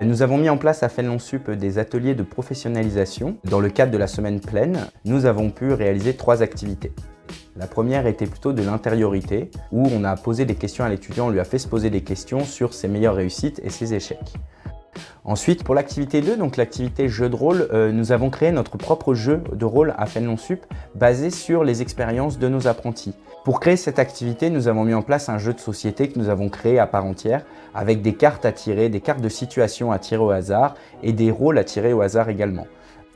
Nous avons mis en place à Fénelon-Sup des ateliers de professionnalisation. Dans le cadre de la semaine pleine, nous avons pu réaliser 3 activités. La première était plutôt de l'intériorité, où on a posé des questions à l'étudiant, on lui a fait se poser des questions sur ses meilleures réussites et ses échecs. Ensuite, pour l'activité 2, donc l'activité jeu de rôle, nous avons créé notre propre jeu de rôle à Fénelon-Sup basé sur les expériences de nos apprentis. Pour créer cette activité, nous avons mis en place un jeu de société que nous avons créé à part entière avec des cartes à tirer, des cartes de situation à tirer au hasard et des rôles à tirer au hasard également.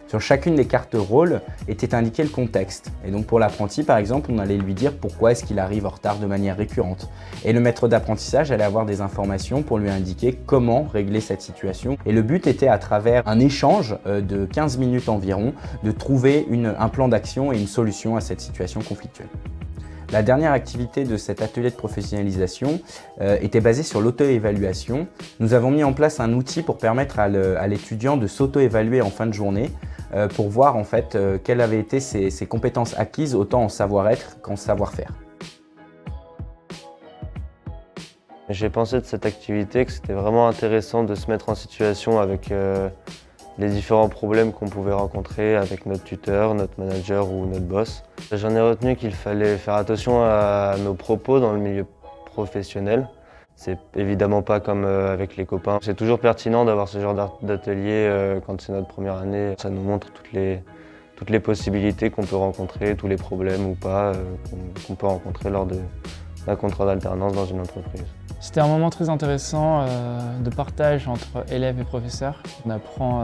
Sur chacune des cartes rôles était indiqué le contexte. Et donc pour l'apprenti, par exemple, on allait lui dire pourquoi est-ce qu'il arrive en retard de manière récurrente. Et le maître d'apprentissage allait avoir des informations pour lui indiquer comment régler cette situation. Et le but était, à travers un échange de 15 minutes environ, de trouver un plan d'action et une solution à cette situation conflictuelle. La dernière activité de cet atelier de professionnalisation était basée sur l'auto-évaluation. Nous avons mis en place un outil pour permettre à l'étudiant de s'auto-évaluer en fin de journée pour voir en fait quelles avaient été ses compétences acquises autant en savoir-être qu'en savoir-faire. J'ai pensé de cette activité que c'était vraiment intéressant de se mettre en situation avec les différents problèmes qu'on pouvait rencontrer avec notre tuteur, notre manager ou notre boss. J'en ai retenu qu'il fallait faire attention à nos propos dans le milieu professionnel. C'est évidemment pas comme avec les copains. C'est toujours pertinent d'avoir ce genre d'atelier quand c'est notre première année. Ça nous montre toutes les possibilités qu'on peut rencontrer, tous les problèmes ou pas qu'on peut rencontrer lors d'un contrat d'alternance dans une entreprise. C'était un moment très intéressant de partage entre élèves et professeurs. On apprend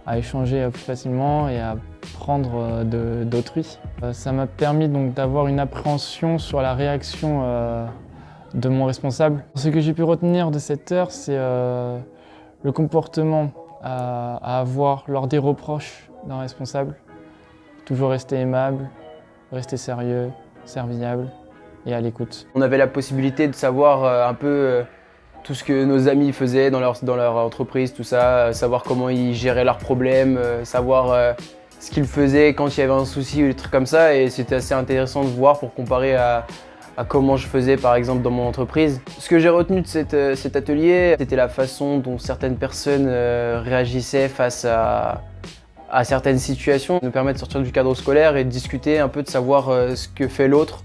à échanger plus facilement et à prendre d'autrui. Ça m'a permis donc d'avoir une appréhension sur la réaction de mon responsable. Ce que j'ai pu retenir de cette heure, c'est le comportement à avoir lors des reproches d'un responsable. Toujours rester aimable, rester sérieux, serviable et à l'écoute. On avait la possibilité de savoir un peu tout ce que nos amis faisaient dans leur entreprise, tout ça, savoir comment ils géraient leurs problèmes, savoir ce qu'ils faisaient quand il y avait un souci ou des trucs comme ça. Et c'était assez intéressant de voir pour comparer à comment je faisais par exemple dans mon entreprise. Ce que j'ai retenu de cet atelier, c'était la façon dont certaines personnes réagissaient face à certaines situations. Ça nous permet de sortir du cadre scolaire et de discuter un peu, de savoir ce que fait l'autre